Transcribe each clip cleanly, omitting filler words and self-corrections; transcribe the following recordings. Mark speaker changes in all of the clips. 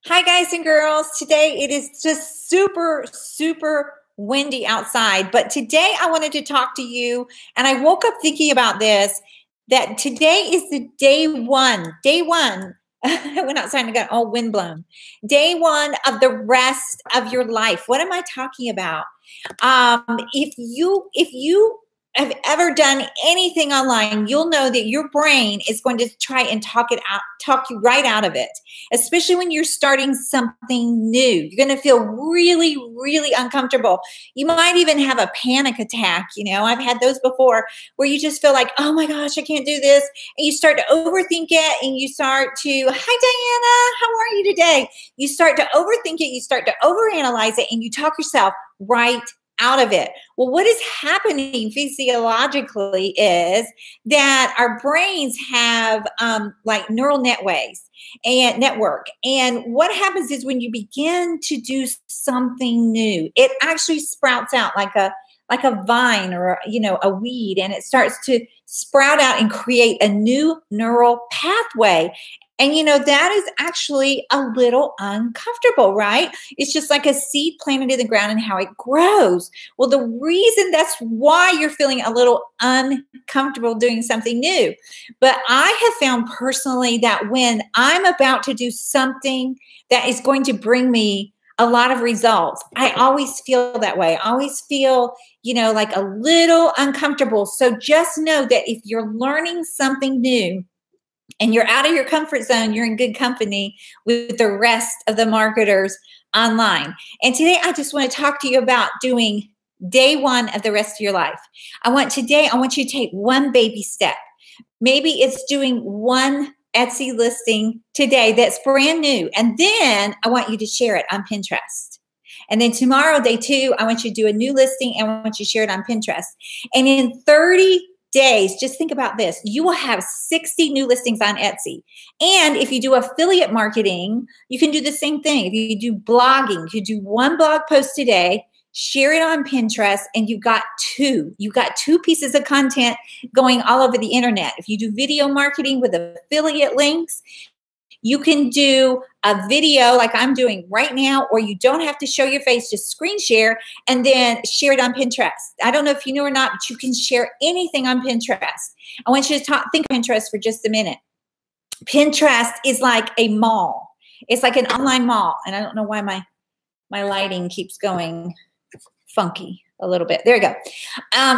Speaker 1: Hi guys and girls. Today it is just super windy outside, but today I wanted to talk to you, and I woke up thinking about this, that today is the day one. I went outside and I got all windblown. Day one of the rest of your life. What am I talking about? If you have ever done anything online, you'll know that your brain is going to try and talk you right out of it, especially when you're starting something new. You're going to feel really uncomfortable. You might even have a panic attack. You know, I've had those before where you just feel like, oh my gosh, I can't do this. And you start to overthink it, and you start to, hi Diana, how are you today? You start to overthink it, you start to overanalyze it, and you talk yourself right out of it. Well, what is happening physiologically is that our brains have like neural networks. And what happens is when you begin to do something new, it actually sprouts out like a vine or a weed, and it starts to sprout out and create a new neural pathway. And that is actually a little uncomfortable, right? It's just like a seed planted in the ground and how it grows. Well, the reason that's why you're feeling a little uncomfortable doing something new. But I have found personally that when I'm about to do something that is going to bring me a lot of results, I always feel that way. I always feel, like a little uncomfortable. So just know that if you're learning something new, and you're out of your comfort zone, you're in good company with the rest of the marketers online. And today I just want to talk to you about doing day one of the rest of your life. I want you to take one baby step. Maybe it's doing one Etsy listing today that's brand new. And then I want you to share it on Pinterest. And then tomorrow, day two, I want you to do a new listing, and I want you to share it on Pinterest. And in 30 days, just think about this. You will have 60 new listings on Etsy. And if you do affiliate marketing, you can do the same thing. If you do blogging, you do one blog post today, share it on Pinterest, and you got two. You got two pieces of content going all over the internet. If you do video marketing with affiliate links, you can do a video like I'm doing right now, or you don't have to show your face, just screen share and then share it on Pinterest. I don't know if you know or not, but you can share anything on Pinterest. I want you to think of Pinterest for just a minute. Pinterest is like a mall. It's like an online mall. And I don't know why my lighting keeps going funky a little bit. There you go.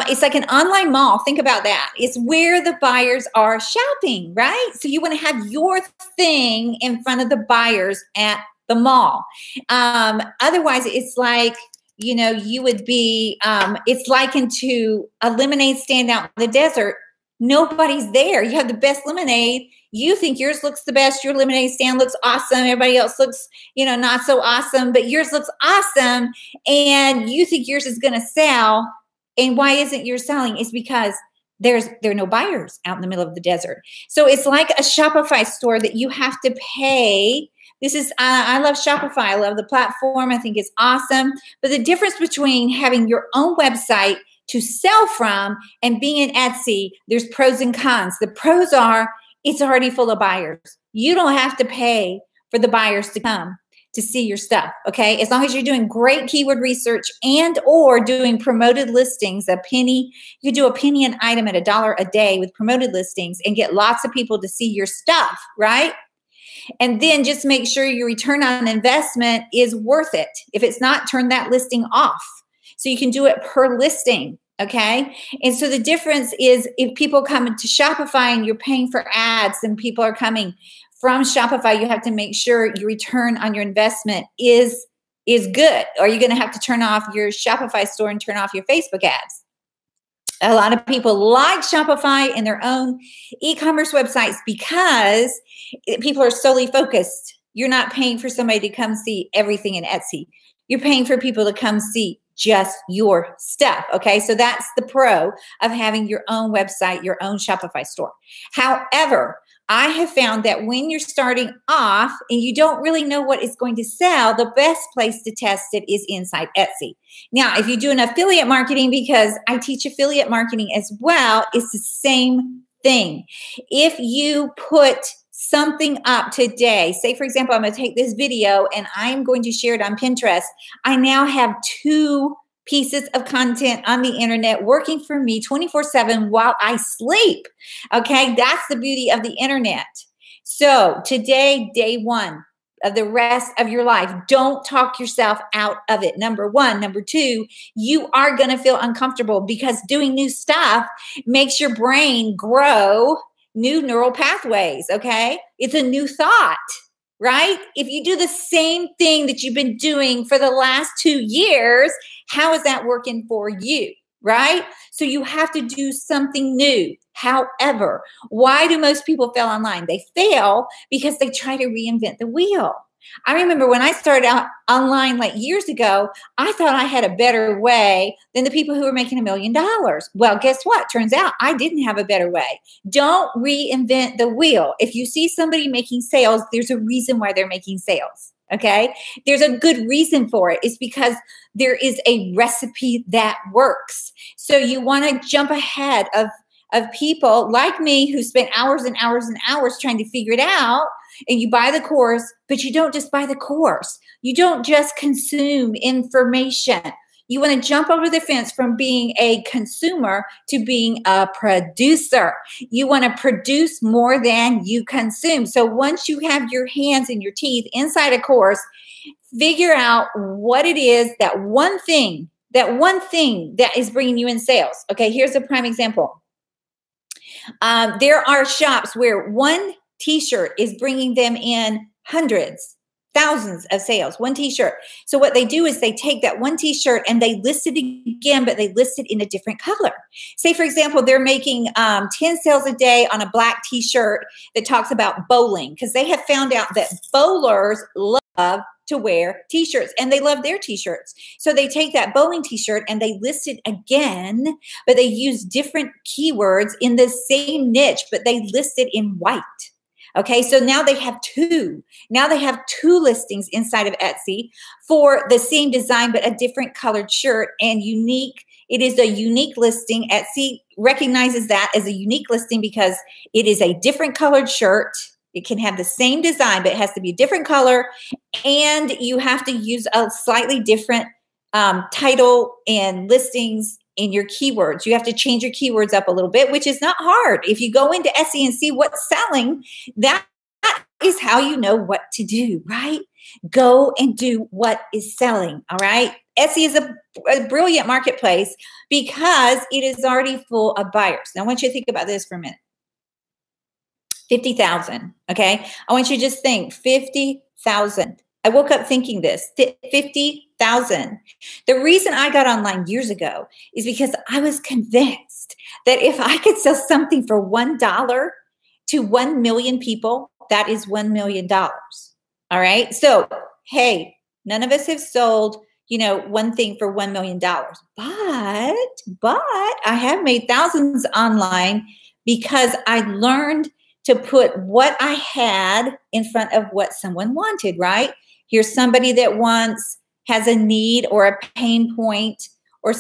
Speaker 1: It's like an online mall. Think about that. It's where the buyers are shopping, right? So you want to have your thing in front of the buyers at the mall. Otherwise, it's like, you would be, it's likened to a lemonade stand out in the desert. Nobody's there. You have the best lemonade. You think yours looks the best. Your lemonade stand looks awesome. Everybody else looks, not so awesome, but yours looks awesome. And you think yours is going to sell. And why isn't yours selling? It's because there are no buyers out in the middle of the desert. So it's like a Shopify store that you have to pay. I love Shopify. I love the platform. I think it's awesome. But the difference between having your own website to sell from and being an Etsy, there's pros and cons. The pros are it's already full of buyers. You don't have to pay for the buyers to come to see your stuff, okay? As long as you're doing great keyword research and or doing promoted listings, you do a penny an item at $1 a day with promoted listings and get lots of people to see your stuff, right? And then just make sure your return on investment is worth it. If it's not, turn that listing off. So you can do it per listing, okay? And so the difference is if people come into Shopify and you're paying for ads and people are coming from Shopify, you have to make sure your return on your investment is good, or you're going to have to turn off your Shopify store and turn off your Facebook ads. A lot of people like Shopify and their own e-commerce websites because people are solely focused. You're not paying for somebody to come see everything in Etsy. You're paying for people to come see just your stuff, okay? So that's the pro of having your own website, your own Shopify store. However, I have found that when you're starting off and you don't really know what is going to sell, the best place to test it is inside Etsy. Now, if you do an affiliate marketing, because I teach affiliate marketing as well, it's the same thing. If you put something up today. Say, for example, I'm going to take this video and I'm going to share it on Pinterest. I now have 2 pieces of content on the internet working for me 24/7 while I sleep. Okay, that's the beauty of the internet. So today, day 1 of the rest of your life, don't talk yourself out of it. Number 1. Number 2, you are going to feel uncomfortable because doing new stuff makes your brain grow new neural pathways. Okay, it's a new thought. Right? If you do the same thing that you've been doing for the last 2 years, how is that working for you? Right? So you have to do something new. However, why do most people fail online? They fail because they try to reinvent the wheel. I remember when I started out online like years ago, I thought I had a better way than the people who were making $1 million. Well, guess what? Turns out I didn't have a better way. Don't reinvent the wheel. If you see somebody making sales, there's a reason why they're making sales. Okay. There's a good reason for it. It's because there is a recipe that works. So you want to jump ahead of people like me who spent hours and hours and hours trying to figure it out. And you buy the course, but you don't just buy the course. You don't just consume information. You want to jump over the fence from being a consumer to being a producer. You want to produce more than you consume. So once you have your hands and your teeth inside a course, figure out what it is, that one thing that is bringing you in sales. Okay, here's a prime example. There are shops where one t-shirt is bringing them in hundreds, thousands of sales, one t-shirt. So what they do is they take that one t-shirt and they list it again, but they list it in a different color. Say, for example, they're making 10 sales a day on a black t-shirt that talks about bowling because they have found out that bowlers love to wear t-shirts and they love their t-shirts. So they take that bowling t-shirt and they list it again, but they use different keywords in the same niche, but they list it in white. Okay, so now they have 2. Now they have 2 listings inside of Etsy for the same design, but a different colored shirt and unique. It is a unique listing. Etsy recognizes that as a unique listing because it is a different colored shirt. It can have the same design, but it has to be a different color. And you have to use a slightly different title and listings in your keywords. You have to change your keywords up a little bit, which is not hard. If you go into Etsy and see what's selling, that is how you know what to do, right? Go and do what is selling, all right? Etsy is a brilliant marketplace because it is already full of buyers. Now, I want you to think about this for a minute. 50,000, okay? I want you to just think 50,000. I woke up thinking this, 50,000. The reason I got online years ago is because I was convinced that if I could sell something for $1 to 1 million people, that is $1 million. All right. So, hey, none of us have sold, one thing for $1 million, but I have made thousands online because I learned to put what I had in front of what someone wanted, right? Here's somebody that has a need or a pain point or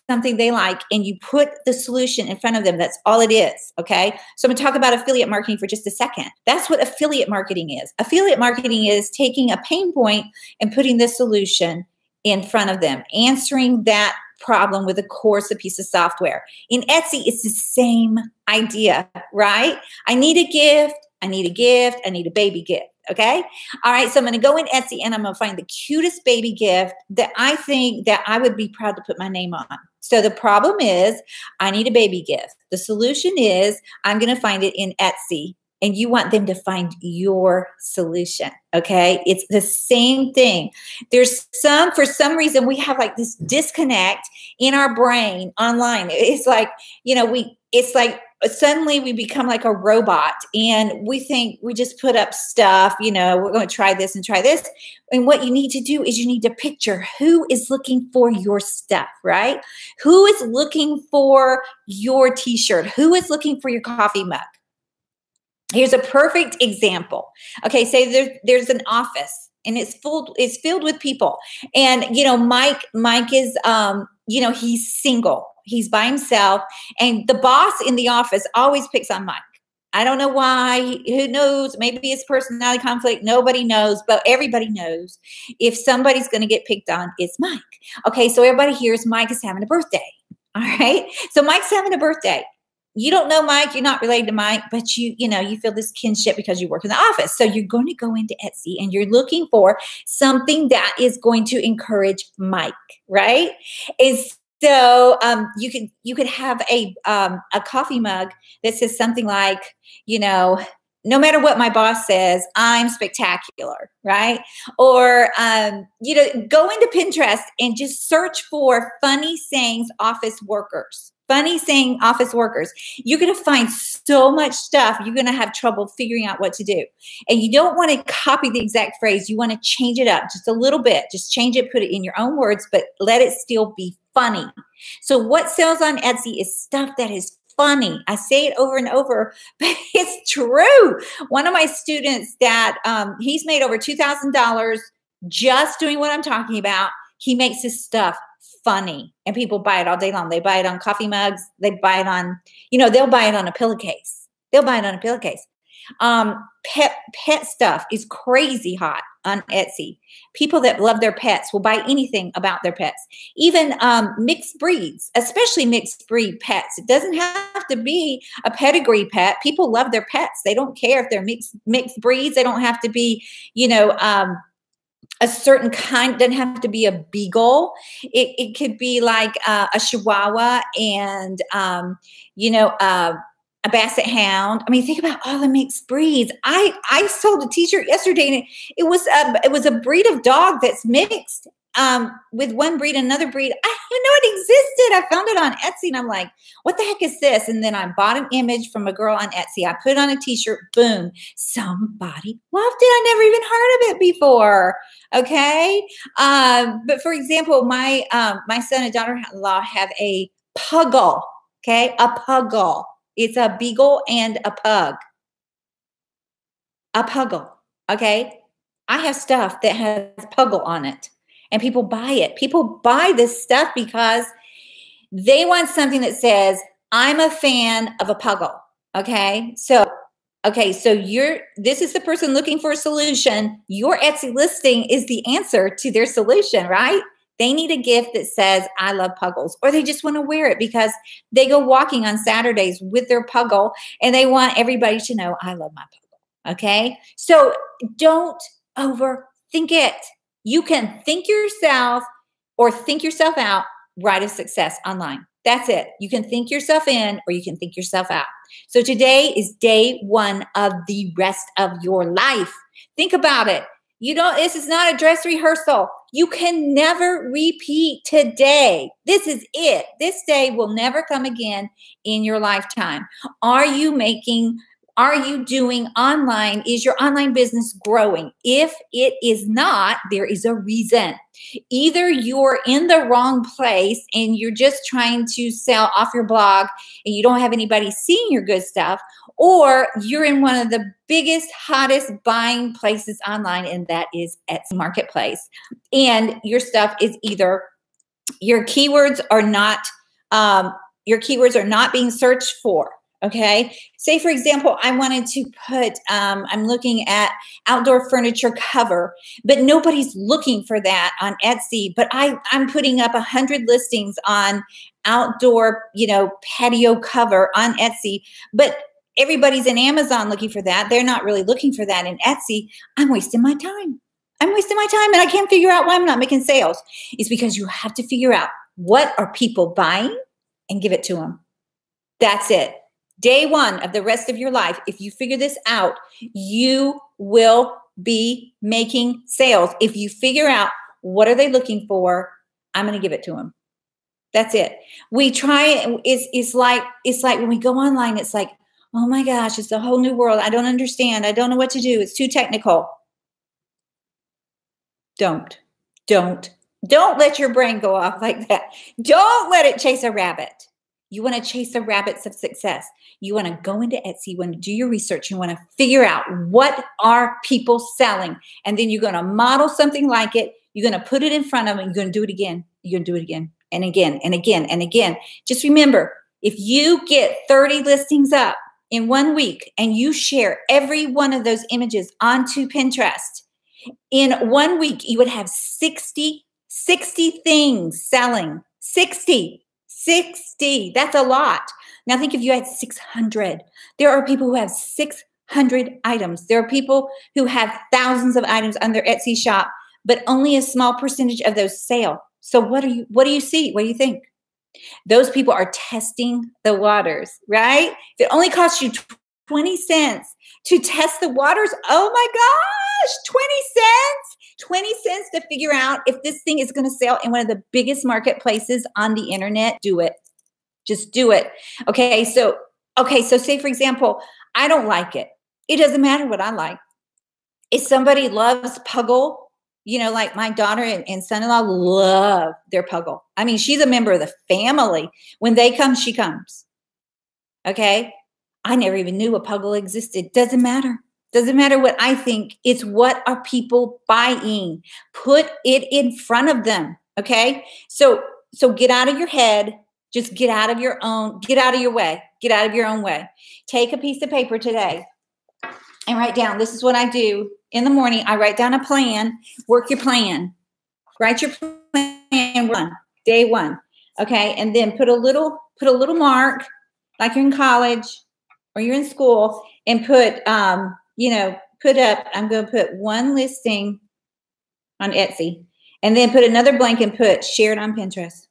Speaker 1: something they like, and you put the solution in front of them. That's all it is, okay? So I'm going to talk about affiliate marketing for just a second. That's what affiliate marketing is. Affiliate marketing is taking a pain point and putting the solution in front of them, answering that problem with a course, a piece of software. In Etsy, it's the same idea, right? I need a gift. I need a gift. I need a baby gift. Okay. All right. So I'm going to go in Etsy and I'm going to find the cutest baby gift that I think that I would be proud to put my name on. So the problem is I need a baby gift. The solution is I'm going to find it in Etsy and you want them to find your solution. Okay. It's the same thing. For some reason we have like this disconnect in our brain online. It's like, suddenly we become like a robot and we think we just put up stuff, we're going to try this and try this. And what you need to do is you need to picture who is looking for your stuff, right? Who is looking for your t-shirt? Who is looking for your coffee mug? Here's a perfect example. Okay, say there's an office and it's filled with people. And, Mike is, he's single. He's by himself. And the boss in the office always picks on Mike. I don't know why. Who knows? Maybe it's personality conflict. Nobody knows, but everybody knows if somebody's going to get picked on, it's Mike. Okay, so everybody hears Mike is having a birthday. All right, so Mike's having a birthday. You don't know Mike, you're not related to Mike, but you know, you feel this kinship because you work in the office. So you're going to go into Etsy and you're looking for something that is going to encourage Mike, right? And so you could have a coffee mug that says something like, you know, no matter what my boss says, I'm spectacular, right? Or, you know, go into Pinterest and just search for funny sayings office workers. Funny saying office workers. You're going to find so much stuff. You're going to have trouble figuring out what to do. And you don't want to copy the exact phrase. You want to change it up just a little bit. Just change it, put it in your own words, but let it still be funny. So what sells on Etsy is stuff that is funny. I say it over and over, but it's true. One of my students that he's made over $2,000 just doing what I'm talking about. He makes his stuff funny and people buy it all day long. They buy it on coffee mugs. They buy it on, you know, they'll buy it on a pillowcase. They'll buy it on a pillowcase. Pet stuff is crazy hot on Etsy. People that love their pets will buy anything about their pets. Even mixed breeds, especially mixed breed pets. It doesn't have to be a pedigree pet. People love their pets. They don't care if they're mixed breeds. They don't have to be, you know, a certain kind. Doesn't have to be a beagle. It could be like a Chihuahua and, you know, a basset hound. I mean, think about all the mixed breeds. I sold a t-shirt yesterday and it was a breed of dog that's mixed with one breed and another breed. I didn't know it existed. I found it on Etsy and I'm like, what the heck is this? And then I bought an image from a girl on Etsy. I put it on a t-shirt, boom. Somebody loved it. I never even heard of it before. Okay. But for example, my son and daughter-in-law have a puggle. Okay. A puggle. It's a beagle and a pug. A puggle. Okay. I have stuff that has puggle on it and people buy it. People buy this stuff because they want something that says, I'm a fan of a puggle. Okay. So this is the person looking for a solution. Your Etsy listing is the answer to their solution, right? They need a gift that says, I love puggles, or they just want to wear it because they go walking on Saturdays with their puggle and they want everybody to know, I love my puggle. Okay. So don't overthink it. You can think yourself or think yourself out, write a success online. That's it. You can think yourself in or you can think yourself out. So today is day one of the rest of your life. Think about it. This is not a dress rehearsal. You can never repeat today. This is it. This day will never come again in your lifetime. Are you doing online? Is your online business growing? If it is not, there is a reason. Either you're in the wrong place and you're just trying to sell off your blog and you don't have anybody seeing your good stuff, or you're in one of the biggest, hottest buying places online, and that is Etsy Marketplace. And your stuff is either your keywords are not being searched for. Okay. Say, for example, I wanted to put, I'm looking at outdoor furniture cover, but nobody's looking for that on Etsy. But I'm putting up 100 listings on outdoor, you know, patio cover on Etsy, but everybody's in Amazon looking for that. They're not really looking for that in Etsy. I'm wasting my time. I'm wasting my time and I can't figure out why I'm not making sales. It's because you have to figure out what are people buying and give it to them. That's it. Day one of the rest of your life, if you figure this out, you will be making sales. If you figure out what are they looking for, I'm going to give it to them. That's it. We try, it's like when we go online, it's like, oh my gosh, it's a whole new world. I don't understand. I don't know what to do. It's too technical. Don't let your brain go off like that. Don't let it chase a rabbit. You want to chase the rabbits of success. You want to go into Etsy. You want to do your research. You want to figure out what are people selling. And then you're going to model something like it. You're going to put it in front of them. You're going to do it again. You're going to do it again and again and again and again. Just remember, if you get 30 listings up, in 1 week and you share every one of those images onto Pinterest, in 1 week, you would have 60 things selling. 60. That's a lot. Now think if you had 600. There are people who have 600 items. There are people who have thousands of items on their Etsy shop, but only a small percentage of those sell. So what do you see? What do you think? Those people are testing the waters, right? If it only costs you 20 cents to test the waters, oh my gosh, 20 cents. 20 cents to figure out if this thing is going to sell in one of the biggest marketplaces on the internet. Do it. Just do it. Okay, so say for example, I don't like it. It doesn't matter what I like. If somebody loves Puggle, like my daughter and son-in-law love their Puggle. I mean, she's a member of the family. When they come, she comes. Okay? I never even knew a Puggle existed. Doesn't matter. Doesn't matter what I think. It's what are people buying. Put it in front of them. Okay? So get out of your head. Just get out of your way. Get out of your own way. Take a piece of paper today and write down. This is what I do in the morning. I write down a plan. Work your plan. Write your plan. Day one. Okay? And then put a little mark, like you're in college or you're in school, and put I'm going to put one listing on Etsy, and then put another blank and put shared on Pinterest.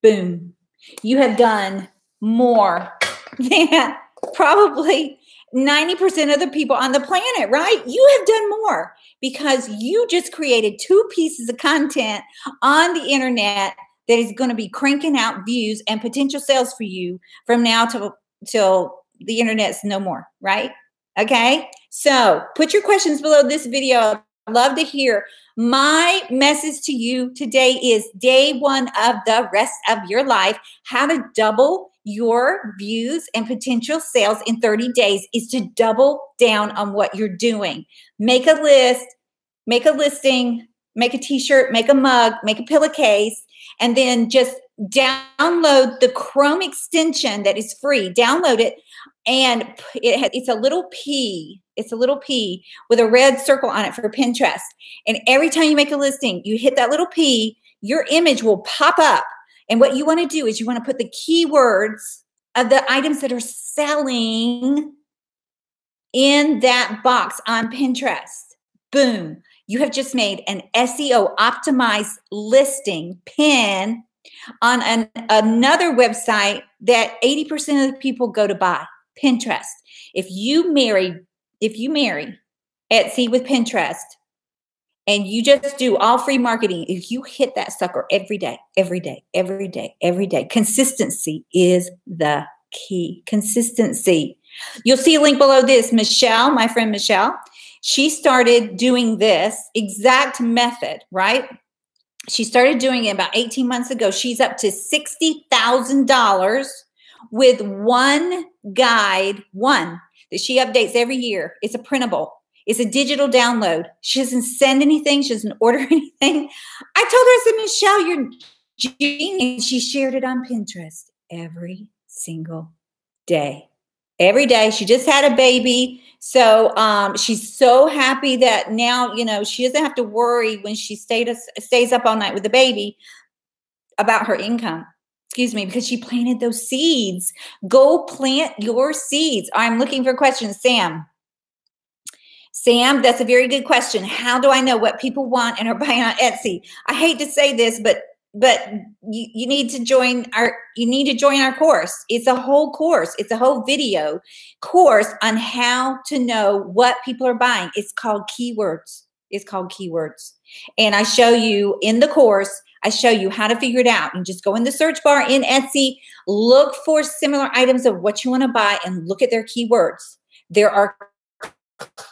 Speaker 1: Boom. You have done more than probably 90% of the people on the planet, right? You have done more because you just created 2 pieces of content on the internet that is going to be cranking out views and potential sales for you from now till the internet's no more, right? Okay, so put your questions below this video. I'd love to hear. My message to you today is day 1 of the rest of your life. How to double your views and potential sales in 30 days is to double down on what you're doing. Make a list, make a listing, make a t-shirt, make a mug, make a pillowcase, and then just download the Chrome extension that is free. Download it. And it's a little P. It's a little P with a red circle on it for Pinterest. And every time you make a listing, you hit that little P, your image will pop up. And what you want to do is you want to put the keywords of the items that are selling in that box on Pinterest. Boom. You have just made an SEO optimized listing pin on another website that 80% of the people go to buy. Pinterest. If you marry Etsy with Pinterest and you just do all free marketing, if you hit that sucker every day, consistency is the key. Consistency. You'll see a link below this. Michelle, my friend Michelle, she started doing this exact method, right? She started doing it about 18 months ago. She's up to $60,000 with one guide, that she updates every year. It's a printable. It's a digital download. She doesn't send anything. She doesn't order anything. I told her, I said, Michelle, you're genius. She shared it on Pinterest every single day. Every day. She just had a baby. So she's so happy that now, she doesn't have to worry when she stays up all night with the baby about her income. Excuse me, because she planted those seeds. Go plant your seeds. I'm looking for questions. Sam, that's a very good question. How do I know what people want and are buying on Etsy? I hate to say this, but you need to join our course. It's a whole course. It's a whole video course on how to know what people are buying. It's called keywords. And I show you in the course, I show you how to figure it out. And just go in the search bar in Etsy, look for similar items of what you want to buy and look at their keywords.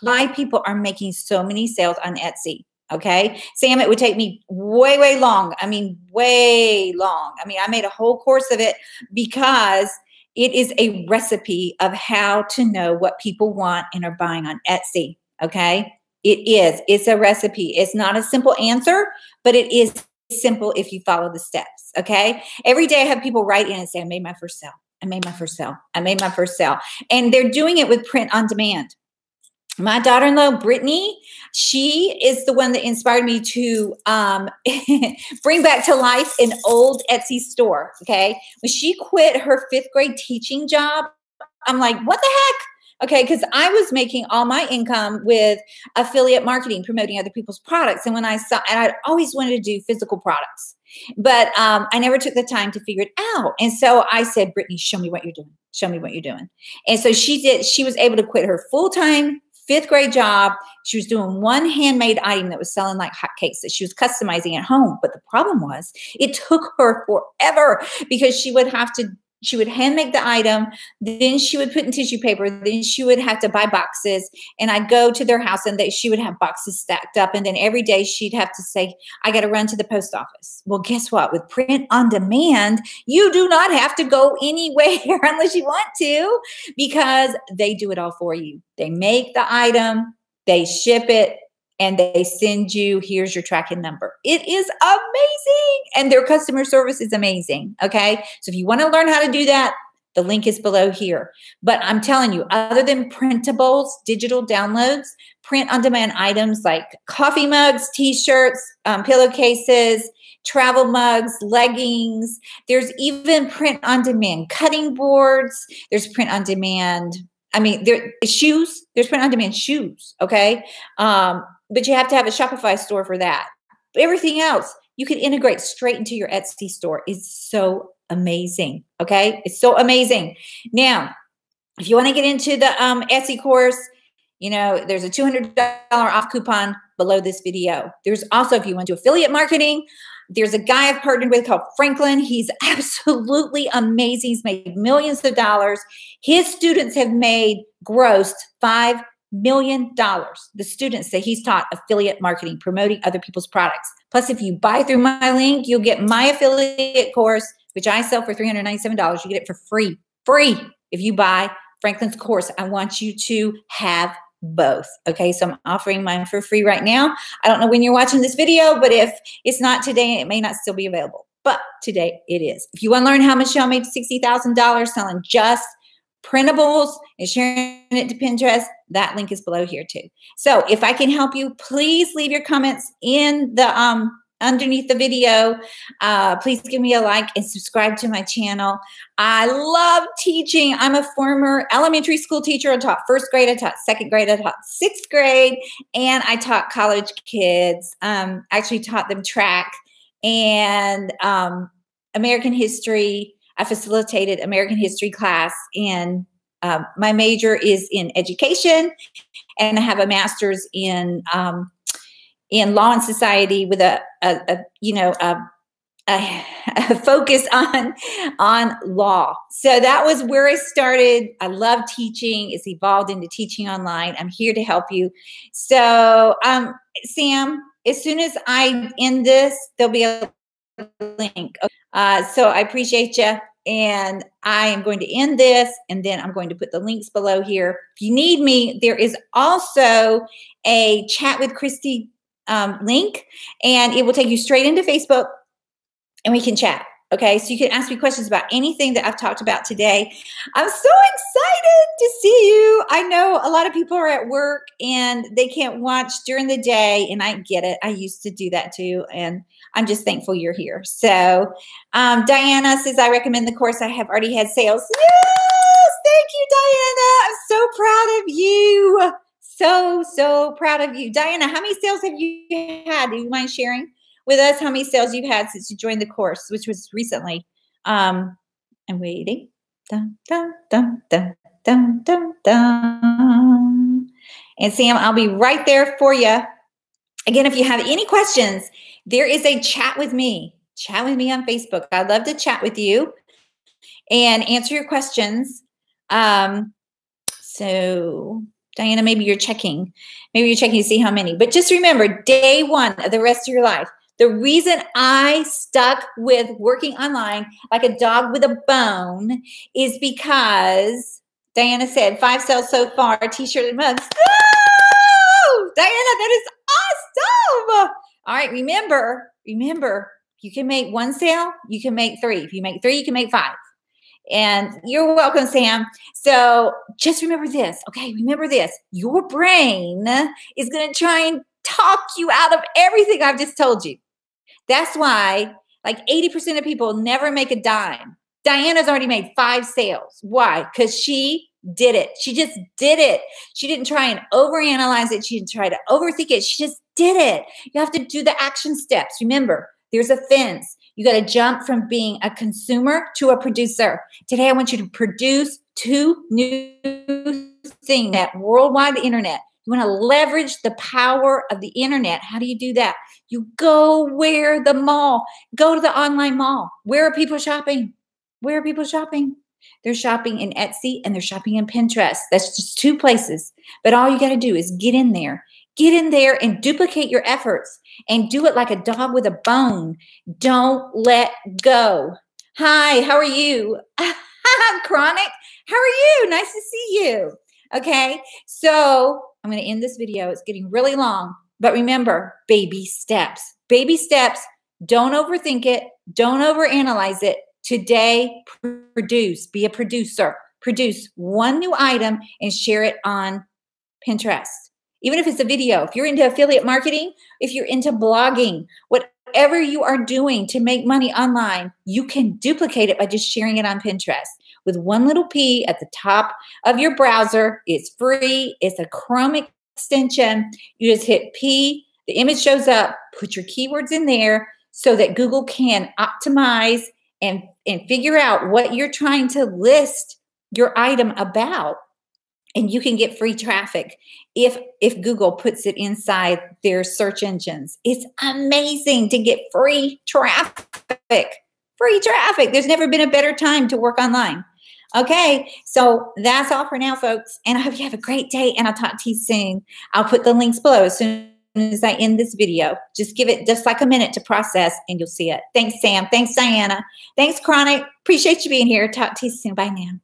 Speaker 1: My people are making so many sales on Etsy. Okay. Sam, it would take me way long. I mean, way long. I mean, I made a whole course of it because it is a recipe of how to know what people want and are buying on Etsy. Okay. It is. It's a recipe. It's not a simple answer, but it is simple if you follow the steps. Okay. Every day I have people write in and say, I made my first sale. I made my first sale. I made my first sale. And they're doing it with print on demand. My daughter-in-law, Brittany, she is the one that inspired me to bring back to life an old Etsy store, okay? When she quit her 5th grade teaching job, I'm like, what the heck? Okay, because I was making all my income with affiliate marketing, promoting other people's products. And when I saw, and I'd always wanted to do physical products, but I never took the time to figure it out. And so I said, Brittany, show me what you're doing. Show me what you're doing. And so she did. She was able to quit her full-time 5th grade job. She was doing one handmade item that was selling like hotcakes that she was customizing at home. But the problem was it took her forever because she would hand make the item, then she would put in tissue paper, then she would have to buy boxes, and I'd go to their house and she would have boxes stacked up, and then every day she'd have to say, I got to run to the post office. Well, guess what? With print on demand, you do not have to go anywhere unless you want to, because they do it all for you. They make the item, they ship it, and they send you, here's your tracking number. It is amazing. And their customer service is amazing. Okay. So if you want to learn how to do that, the link is below here. But I'm telling you, other than printables, digital downloads, print on demand items like coffee mugs, t-shirts, pillowcases, travel mugs, leggings. There's even print on demand cutting boards. There's print on demand. I mean, shoes. There's print on demand shoes. Okay. But you have to have a Shopify store for that. Everything else you can integrate straight into your Etsy store. It's so amazing. Okay. It's so amazing. Now, if you want to get into the Etsy course, you know, there's a $200 off coupon below this video. There's also, if you want to do affiliate marketing, there's a guy I've partnered with called Franklin. He's absolutely amazing. He's made millions of dollars. His students have grossed $5 million. The students that he's taught affiliate marketing, promoting other people's products. Plus, if you buy through my link, you'll get my affiliate course, which I sell for $397. You get it for free. Free. If you buy Franklin's course, I want you to have both. Okay, so I'm offering mine for free right now. I don't know when you're watching this video, but if it's not today, it may not still be available. But today it is. If you want to learn how Michelle made $60,000 selling just printables and sharing it to Pinterest, that link is below here too. So if I can help you, please leave your comments in the underneath the video. Please give me a like and subscribe to my channel. I love teaching. I'm a former elementary school teacher. I taught 1st grade, I taught 2nd grade, I taught 6th grade, and I taught college kids. Actually taught them track and American history. I facilitated American history class, and my major is in education, and I have a master's in law and society with a focus on law. So that was where I started. I love teaching. It's evolved into teaching online. I'm here to help you. So Sam, as soon as I end this, there'll be a link. So I appreciate you. And I am going to end this, and then I'm going to put the links below here. If you need me, there is also a chat with Christy link, and it will take you straight into Facebook, and we can chat. Okay, so you can ask me questions about anything that I've talked about today. I'm so excited to see you. I know a lot of people are at work and they can't watch during the day, and I get it. I used to do that too, and I'm just thankful you're here. So Diana says, I recommend the course. I have already had sales. Yes, thank you, Diana. I'm so proud of you. So proud of you. Diana, how many sales have you had? Do you mind sharing with us how many sales you've had since you joined the course, which was recently? I'm waiting. Dun, dun, dun, dun, dun, dun, dun. And Sam, I'll be right there for you. Again, if you have any questions, there is a chat with me. Chat with me on Facebook. I'd love to chat with you and answer your questions. So Diana, maybe you're checking. Maybe you're checking to see how many. But just remember, day one of the rest of your life, the reason I stuck with working online like a dog with a bone is because Diana said 5 sales so far, t-shirt and mugs. Oh, Diana, that is awesome. All right, remember, you can make 1 sale, you can make 3. If you make 3, you can make 5. And you're welcome, Sam. So just remember this, okay? Remember this. Your brain is going to try and talk you out of everything I've just told you. That's why like 80% of people never make a dime. Diana's already made 5 sales. Why? Because she did it. She just did it. She didn't try and overanalyze it. She didn't try to overthink it. She just did it. You have to do the action steps. Remember, there's a fence. You got to jump from being a consumer to a producer. Today, I want you to produce 2 new things at worldwide internet. You want to leverage the power of the internet. How do you do that? You go where the mall. Go to the online mall. Where are people shopping? Where are people shopping? They're shopping in Etsy and they're shopping in Pinterest. That's just 2 places. But all you got to do is get in there. Get in there and duplicate your efforts and do it like a dog with a bone. Don't let go. Hi, how are you? Chronic, how are you? Nice to see you. Okay, so I'm going to end this video. It's getting really long. But remember, baby steps. Baby steps. Don't overthink it. Don't overanalyze it. Today, produce. Be a producer. Produce 1 new item and share it on Pinterest. Even if it's a video, if you're into affiliate marketing, if you're into blogging, whatever you are doing to make money online, you can duplicate it by just sharing it on Pinterest. With 1 little P at the top of your browser, it's free. It's a Chrome extension. You just hit P, the image shows up, put your keywords in there so that Google can optimize and figure out what you're trying to list your item about. And you can get free traffic if Google puts it inside their search engines. It's amazing to get free traffic. Free traffic. There's never been a better time to work online. Okay, so that's all for now, folks. And I hope you have a great day, and I'll talk to you soon. I'll put the links below as soon as I end this video. Just give it just like a minute to process, and you'll see it. Thanks, Sam. Thanks, Diana. Thanks, Chronic. Appreciate you being here. Talk to you soon. Bye now.